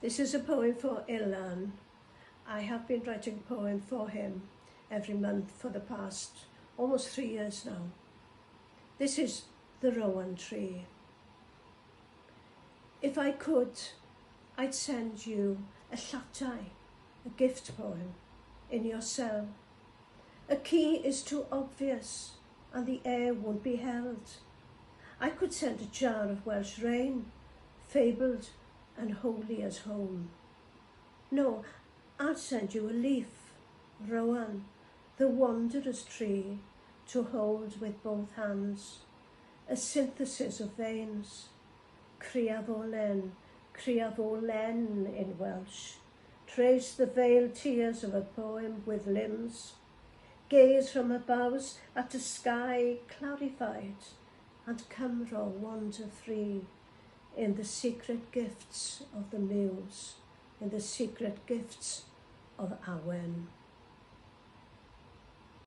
This is a poem for Ilan. I have been writing a poem for him every month for the past almost 3 years now. This is the Rowan tree. If I could, I'd send you a llatau, a gift poem, in your cell. A key is too obvious and the air won't be held. I could send a jar of Welsh rain, fabled and holy as home. No, I'll send you a leaf, Rowan, the wanderer's tree, to hold with both hands, a synthesis of veins, Griafolen, Griafolen in Welsh. Trace the veiled tears of a poem with limbs, gaze from a boughs at a sky clarified, and Cymro wander free in the secret gifts of the muse, in the secret gifts of Awen.